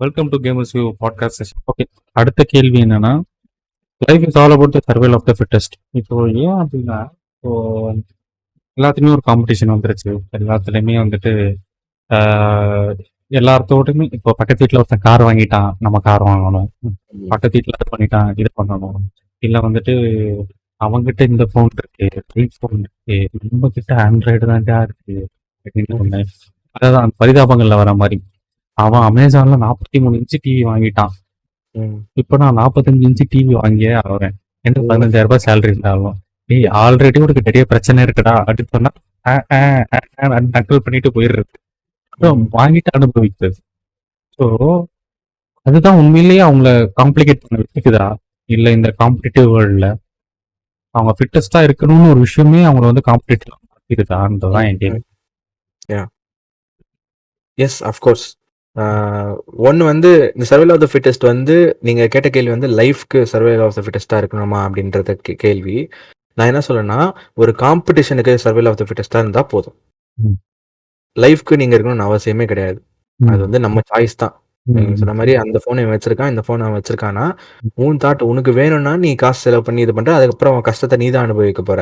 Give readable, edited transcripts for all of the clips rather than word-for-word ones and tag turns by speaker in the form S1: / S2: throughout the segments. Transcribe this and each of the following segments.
S1: Welcome to gamers view podcast session. Okay, அடுத்த கேள்வி என்னன்னா, life is all about the survival of the fittest. இப்போ ஏன் அப்படின்னா, இப்போ எல்லாத்துலேயுமே ஒரு காம்படிஷன் வந்துருச்சு. எல்லாத்துலேயுமே வந்துட்டு ஆஹ், எல்லாத்தோடையுமே இப்போ பக்கத்து வீட்டில் ஒருத்தன் கார் வாங்கிட்டான், நம்ம கார் வாங்கணும். பக்கத்து வீட்டில் அது பண்ணிட்டான், இது பண்ணணும். இல்லை வந்துட்டு அவங்ககிட்ட இந்த ஃபோன் இருக்கு, ஐஃபோன் இருக்கு, நம்ம கிட்ட ஆண்ட்ராய்டு தான்டா இருக்கு அப்படின்னு ஒண்ணு. அதான் பரிதாபங்கள்ல வர மாதிரி. அவன் அமேசான்ல 43 இன்ச்சு டிவி வாங்கிட்டான். இப்போ நான் 45 இன்ச்சு டிவி வாங்கியே ஆகிறேன். எனக்கு 15,000 சேலரி இருந்தாலும் ஏய் ஆல்ரெடி உனக்கு பெரிய பிரச்சனை இருக்குடா அப்படின்னு சொன்னா நக்கல் பண்ணிட்டு போயிடுறது. அப்புறம் வாங்கிட்டு அனுபவிக்கிறது. ஸோ அதுதான் உண்மையிலேயே அவங்கள காம்ப்ளிகேட் பண்ண வச்சுக்குதா, இல்லை இந்த காம்படிட்டிவ் வேர்ல்ட்ல அவங்க ஃபிட்டஸ்டா இருக்கணும்னு ஒரு விஷயமே அவங்கள வந்து காம்படிட்டிவ் மாத்திருதான்றதுதான் என் கேள்வி.
S2: Yes of course. ஒன்று வந்து இந்த சர்வைவல் ஆஃப் த ஃபிட்டஸ்ட் வந்து நீங்கள் கேட்ட கேள்வி வந்து லைஃப்க்கு சர்வைவல் ஆஃப் த ஃபிட்டஸ்ட்டாக இருக்கணுமா அப்படின்றத கேள்வி. நான் என்ன சொல்லேன்னா, ஒரு காம்படிஷனுக்கு சர்வைவல் ஆஃப் த ஃபிட்டஸ்ட்டாக இருந்தால் போதும். லைஃப்க்கு நீங்கள் இருக்கணும்னு அவசியமே கிடையாது. அது வந்து நம்ம சாய்ஸ் தான். நீங்க சொன்ன மாதிரி அந்த ஃபோன் அவன் வச்சிருக்கான், இந்த ஃபோன் அவன் வச்சிருக்கானா, உன் தாட் உனக்கு வேணும்னா நீ காசு செலவு பண்ணி இது பண்ற, அதுக்கப்புறம் அவன் கஷ்டத்தை நீ தான் அனுபவிக்க போற.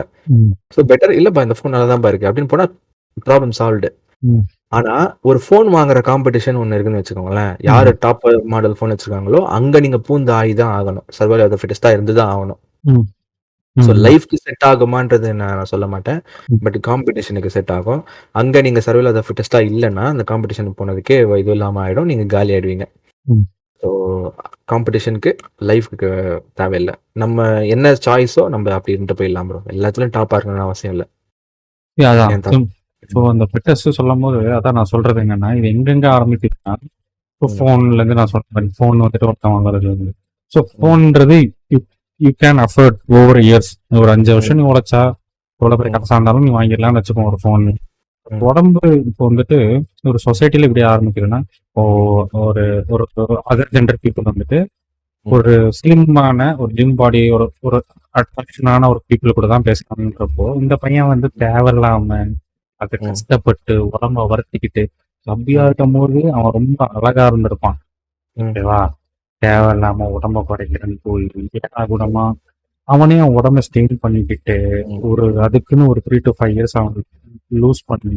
S2: ஸோ பெட்டர் இல்லப்பா இந்த ஃபோன் நல்லா தான் இருக்கு அப்படின்னு போனா ப்ராப்ளம் சால்வ்டு. ஆனா ஒரு ஃபோன் வாங்குற காம்படிஷன் ஒண்ணு இருக்குன்னு வச்சுக்கோங்களேன். யாரு டாப் மாடல் ஃபோன் வச்சிருக்காங்களோ அங்க நீங்க பூந்து ஆகிதான் ஆகணும். சர்வைவல் ஆஃப் த ஃபிட்டஸ்டா இருந்துதான் ஆகணும். ஸோ லைஃப்க்கு செட் ஆகுமான்றது நான் சொல்ல மாட்டேன். பட் காம்படிஷனுக்கு செட் ஆகும். அங்க நீங்க சர்வைவல் ஆஃப் த ஃபிட்டஸ்டா இல்லைன்னா அந்த காம்படிஷன் போனதுக்கே இது இல்லாம ஆயிடும், நீங்க காலி ஆயிடுவீங்க. ஸோ காம்படிஷனுக்கு லைஃப்க்கு தேவையில்லை. நம்ம என்ன சாய்ஸோ நம்ம அப்படின்ட்டு போயிடலாம் ப்ரோ. எல்லாத்துலயும் டாப்பா இருக்கணும்னு அவசியம் இல்லை.
S1: அதான் ஸோ அந்த ஃபிட்னஸ் சொல்லும் போது அதான் நான் சொல்றது என்னன்னா, இது எங்கெங்க ஆரம்பிக்குதுன்னா, இப்போ ஃபோன்ல இருந்து நான் சொல்ற மாதிரி ஃபோன் வந்துட்டு ஒருத்தன் வாங்குறது வந்து, ஸோ ஃபோன்ன்றது you can afford over years. ஒரு 5 வருஷம் நீ உழைச்சா எவ்வளோ பெரிய கடைசா இருந்தாலும் நீ வாங்கிடலாம்னு வச்சுக்கோ ஒரு ஃபோன். உடம்பு இப்போ வந்துட்டு ஒரு சொசைட்டில இப்படி ஆரம்பிக்குதுன்னா, ஒரு ஒரு அதர் ஜெண்டர் பீப்புள் வந்துட்டு ஒரு ஸ்லிம்மான ஒரு ஜிம் பாடி ஒரு ஒரு அட்ராக்ஷனான ஒரு பீப்புள் கூட தான் பேசணுன்றப்போ, இந்த பையன் வந்து தேவையில்லாம அது கஷ்டப்பட்டு உடம்ப வருத்திக்கிட்டு அப்படியா இருக்கும் போது அவன் ரொம்ப அழகா இருந்திருப்பான். ஓகேவா, தேவையில்லாம உடம்ப குறைக்கிறேன்னு போய் குணமா அவனே அவன் உடம்ப ஸ்டெயின் பண்ணிக்கிட்டு ஒரு அதுக்குன்னு ஒரு 3 to 5 years அவன் லூஸ் பண்ணி.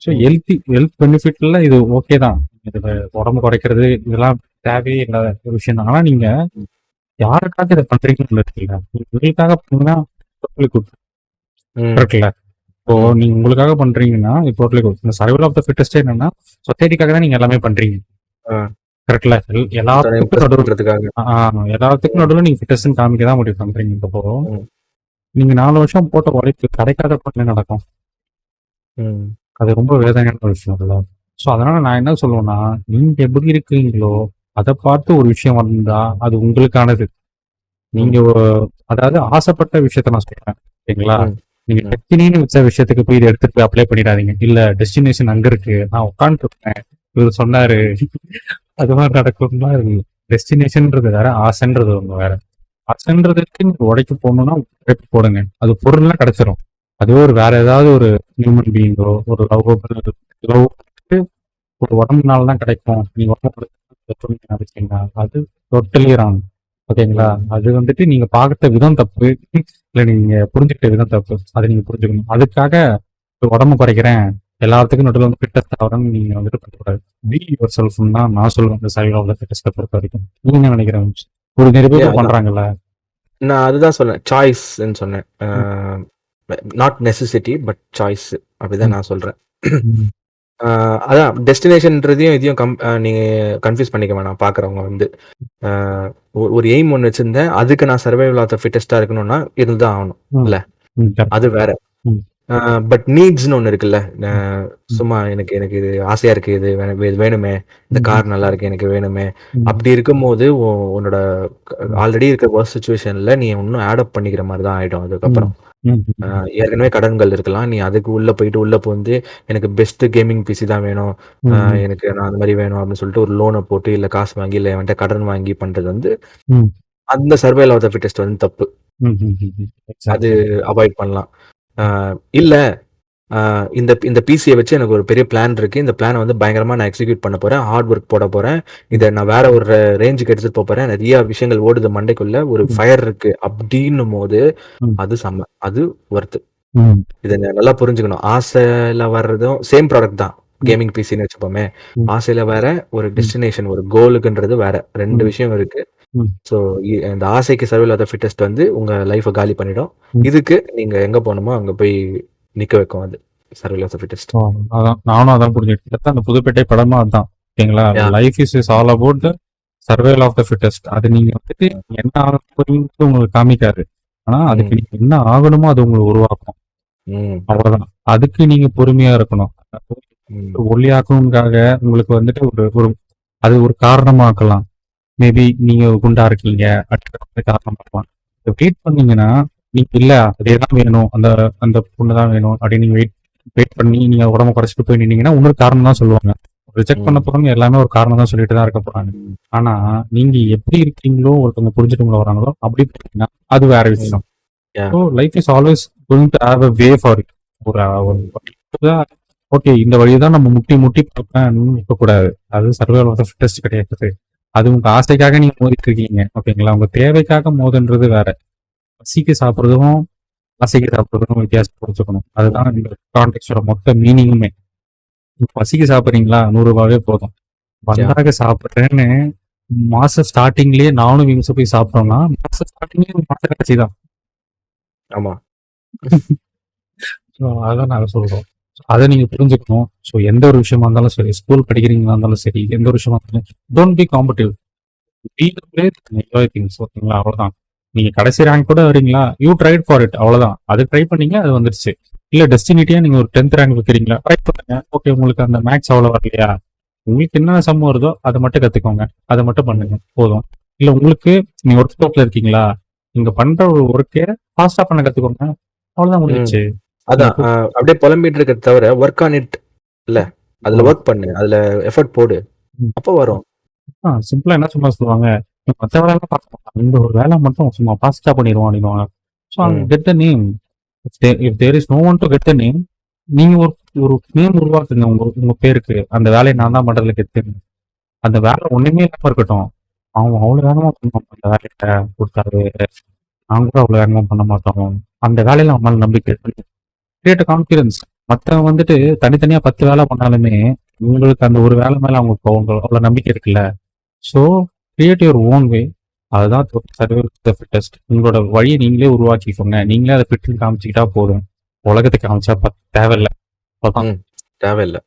S1: ஸோ ஹெல்த் பெனிஃபிட்ல இது ஓகே தான். இது உடம்பு குறைக்கிறது இதெல்லாம் தேவையே இல்லாத ஒரு விஷயம் தான். ஆனா நீங்க யாருக்காக இதை பண்றீங்கன்னு இருக்குல்ல, உங்களுக்காக பண்ணீங்கன்னா இருக்குல்ல. இப்போ நீங்க உங்களுக்காக பண்றீங்கன்னா இப்போ இந்த சர்வைவல் ஆஃப் த ஃபிட்டஸ்ட் என்னன்னா, சொசைட்டிக்காக தான் நீங்க எல்லாமே பண்றீங்க. கரெக்ட்ல, எல்லாத்துக்கும் நடுவில் நீங்க ஃபிட்டஸ்ட் காமிக்க தான் முடிவு பண்றீங்க. இப்போ நீங்க 4 வருஷம் போட்ட உழைப்பு கிடைக்காத பண்ண நடக்கும். அது ரொம்ப வேதனையான ஒரு விஷயம் இல்லை. ஸோ அதனால நான் என்ன சொல்லுவேன்னா, நீங்க எப்படி இருக்கிறீங்களோ அதை பார்த்து ஒரு விஷயம் வந்தா அது உங்களுக்கானது. நீங்க அதாவது ஆசைப்பட்ட விஷயத்த நான் சொல்றேன், ஓகேங்களா. நீங்க டெஸ்டினின்னு வச்ச விஷயத்துக்கு போய் இதை எடுத்துட்டு போய் அப்ளை பண்ணிடாதீங்க. இல்ல டெஸ்டினேஷன் அங்க இருக்கு, நான் உட்காந்துட்டு இருக்கேன், இவர் சொன்னாரு அது மாதிரி நடக்கும்னா டெஸ்டினேஷன்ன்றது வேற, ஆசைன்றது ஒண்ணு வேற. ஆசைன்றதுக்கு நீங்க உடைக்க போகணும்னா போடுங்க, அது பொருள்லாம் கிடைச்சிரும். அதுவே ஒரு வேற ஏதாவது ஒரு ஹியூமன் பீயிங்கோ ஒரு லவ் ஒரு உடம்புனால தான் கிடைக்கும், நீங்க உடம்பு நினைச்சீங்கன்னா அது டோட்டலி ராங். ஓகேங்களா, அது வந்துட்டு நீங்க பார்த்த விதம் தப்பு, இல்லை நீங்க புரிஞ்சுக்கிட்ட விதம் தப்பு. அதை நீங்க புரிஞ்சுக்கணும். அதுக்காக உடம்பு குறைக்கிறேன் எல்லாத்துக்கும் நடுவில் வந்து ஃபிட்டஸ்ட் ஆகிறோம்னு நீங்க வந்துட்டு பண்ணக்கூடாது. பி யுவர் செல்ஃப்னு தான் நான் சொல்லுவேன் இந்த சைட் ஆஃப் த ஃபிட்டஸ்ட்டை பொறுத்த வரைக்கும். நீங்க என்ன நினைக்கிறேன்? ஒரு நிறைய பேர் பண்றாங்கல்ல.
S2: நான் அதுதான் சொன்னேன், சாய்ஸ்ன்னு சொன்னேன். நாட் நெசசிட்டி பட் சாய்ஸ், அப்படிதான் நான் சொல்றேன். அதான் டெஸ்டினேஷன்ன்றதையும் இதையும் நீங்க கன்ஃபியூஸ் பண்ணிக்க வேணாம். பாக்குறவங்க வந்து ஒரு எய்ம் ஒன்று வச்சிருந்தேன், அதுக்கு நான் சர்வைவல் ஆஃப் த ஃபிட்டஸ்டா இருக்கணும்னா இருந்துதான் ஆகணும் இல்ல, அது வேற. பட் நீட்ஸ்னு ஒன்று இருக்குல்ல, சும்மா எனக்கு எனக்கு இது ஆசையா இருக்கு, இது வேணுமே, இந்த கார் நல்லா இருக்கு எனக்கு வேணுமே, அப்படி இருக்கும்போது உன்னோட ஆல்ரெடி இருக்கிற ஒர்க் சுச்சுவேஷன்ல நீ இன்னும் ஆட் அப் பண்ணிக்கிற மாதிரி தான் ஆயிடும். அதுக்கப்புறம் ஏற்கனவே கடன்கள் இருக்கலாம், நீ அதுக்கு உள்ள போயிட்டு உள்ள போந்து எனக்கு பெஸ்ட் கேமிங் பிசி தான் வேணும், எனக்கு நான் அந்த மாதிரி வேணும் அப்படின்னு சொல்லிட்டு ஒரு லோனை போட்டு இல்ல காசு வாங்கி இல்ல என்கிட்ட கடன் வாங்கி பண்றது வந்து அந்த சர்வைவல் ஆஃப் த ஃபிட்டஸ்ட் வந்து தப்பு. அது அவாய்ட் பண்ணலாம். இல்ல இந்த இந்த பிசியை வச்சு எனக்கு ஒரு பெரிய பிளான் இருக்கு. இந்த பிளானை வந்து பயங்கரமா நான் எக்ஸிக்யூட் பண்ண போறேன். ஹார்ட் ஒர்க் போட போறேன். இதை நான் வேற ஒரு ரேஞ்சுக்கு எடுத்துட்டு போக போறேன். நிறைய விஷயங்கள் ஓடுது மண்டைக்குள்ள. ஒரு ஃபயர் இருக்கு அப்படின்னும் போது அது செம்ம. அது ஒர்த்து. இதை நல்லா புரிஞ்சுக்கணும். ஆசையில வர்றதும் சேம் ப்ராடக்ட் தான். கேமிங் பிசின்னு வச்சுப்போமே. ஆசையில வேற, ஒரு டெஸ்டினேஷன், ஒரு கோலுக்குன்றது வேற. 2 விஷயம் இருக்கு. ஸோ இந்த ஆசைக்கு சர்வைவல் ஆஃப் த ஃபிட்டஸ்ட் வந்து உங்க லைஃபை காலி பண்ணிடும். இதுக்கு நீங்க எங்க போகணுமோ அங்க போய் நிக்க வைக்கும் அது சர்வைவல் ஆஃப் த ஃபிட்டஸ்ட்.
S1: அதான் நானும் அதான் புரிஞ்சுக்கிட்டேன். அந்த புதுப்பேட்டை படமா அதுதான் ஓகேங்களா. Life is all about survival of the fittest. அது நீங்க வந்துட்டு என்ன ஆகணும்னு உங்களுக்கு காமிக்காது. ஆனா அதுக்கு நீங்க என்ன ஆகணுமோ அது உங்களுக்கு உருவாக்கும். அவ்வளவுதான். அதுக்கு நீங்க பொறுமையா இருக்கணும். ஒல்லியாக்கணுங்காக உங்களுக்கு வந்துட்டு ஒரு அது ஒரு காரணமாக்கலாம். மேபி நீங்க குண்டா இருக்கீங்க காரணமாக்கலாம். வெயிட் பண்ணீங்கன்னா நீங்க இல்ல அதேதான் வேணும், அந்த அந்த பொண்ணுதான் வேணும் அப்படின்னு நீங்க வெயிட் பண்ணி நீங்க உடம்ப குறைச்சிட்டு போய் நின்னீங்கன்னா இன்னொரு காரணம் தான் சொல்லுவாங்க. ரிஜெக்ட் பண்ண போறவங்க எல்லாமே ஒரு காரணம் தான் சொல்லிட்டு தான் இருக்க போறாங்க. ஆனா நீங்க எப்படி இருக்கீங்களோ ஒருத்தவங்க புரிஞ்சுட்டு வராங்களோ அப்படி போனீங்கன்னா அது வேற விஷயம். So life is always going to have a way for it. Okay இந்த வழிதான் நம்ம முட்டி முட்டி பார்க்க கூடாது. அது சர்வைவல் ஆஃப் த ஃபிட்டஸ்ட் கிடையாது. அது உங்க ஆசைக்காக நீங்க மோதிட்டு இருக்கீங்க ஓகேங்களா. உங்க தேவைக்காக மோதுன்றது வேற. பசிக்கு சாப்பிட்றதும் ஆசைக்கு சாப்பிட்றதும் வித்தியாசம் புரிஞ்சுக்கணும். அதுதான் இந்த கான்டெக்ஸ்டோட மொத்த மீனிங்குமே. பசிக்கு சாப்பிட்றீங்களா 100 ரூபாவே போதும். வந்தாக சாப்பிட்றேன்னு மாச ஸ்டார்டிங்லயே நானும் விம்ச போய் சாப்பிட்டோம்னா மாச ஸ்டார்டிங்லயே மாச காட்சி தான்.
S2: ஆமா.
S1: அதான் நாங்க சொல்றோம். அதை நீங்க புரிஞ்சுக்கணும். ஸோ எந்த ஒரு விஷயமா இருந்தாலும் சரி, ஸ்கூல் படிக்கிறீங்களா இருந்தாலும் சரி, எந்த ஒரு விஷயமா இருந்தாலும் டோன்ட் பி காம்படிட்டிவ். ஓகேங்களா. அவ்வளவுதான். நீங்க கடைசி ரேங்க் கூட வரீங்களா, யூ ட்ரைட் ஃபார் இட். அவ்வளவுதான். அது ட்ரை பண்ணீங்க, அது வந்துருச்சு. இல்ல டெஸ்டினிட்டியா நீங்க ஒரு 10th ரேங்க் வைக்கிறீங்களா, ட்ரை பண்ணுங்க. ஓகே உங்களுக்கு அந்த மேக்ஸ் அவ்வளவு வரலையா, உங்களுக்கு என்ன சம் வருதோ அதை மட்டும் கத்துக்கோங்க, அதை மட்டும் பண்ணுங்க போதும். இல்ல உங்களுக்கு நீங்க ஒர்க் ஸ்போர்ட்ல இருக்கீங்களா, நீங்க பண்ற ஒரு ஒர்க்கே ஃபாஸ்டா பண்ண கத்துக்கோங்க. அவ்வளவுதான் முடிஞ்சிச்சு.
S2: அதான் அப்படியே புலம்பிட்டு இருக்க தவிர ஒர்க் ஆன் இட் இல்ல, அதுல ஒர்க் பண்ணு, அதுல எஃபர்ட் போடு, அப்போ வரும்.
S1: சிம்பிளா என்ன சும்மா சொல்லுவாங்க, மற்ற வேலை பார்க்க இந்த ஒரு வேலை மட்டும் சும்மா ஃபாஸ்டா பண்ணிடுவோம் அப்படின்வாங்க. So get the name. If there is no one to get the name, நீங்க ஒரு நேம் உருவாக்குங்க உங்க பேருக்கு. அந்த வேலையை நான் தான் பண்றதுல கெத்துங்க. அந்த வேலை ஒண்ணுமே இல்லாம இருக்கட்டும். அவங்க அவ்வளவு வேகமா பண்ணுவோம் அந்த வேலையை கொடுத்தாரு, நாங்க கூட அவ்வளவு வேகமா பண்ண மாட்டோம். அந்த வேலையில அவங்க மேல நம்பிக்கை கிரியேட் கான்ஃபிடன்ஸ். மற்றவங்க வந்துட்டு தனித்தனியா 10 வேலை பண்ணாலுமே உங்களுக்கு அந்த ஒரு வேலை மேல அவங்க அவ்வளவு நம்பிக்கை இருக்குல்ல. So create your own way. அதுதான் சர்வைவல் ஆஃப் தி ஃபிட்டஸ்ட். உங்களோட வழியை நீங்களே உருவாக்கிக்கோங்க. நீங்களே அதை ஃபிட்னு காமிச்சிக்கிட்டா போதும். உலகத்துக்கு காமிச்சா தேவையில்லை.
S2: தேவையில்லை.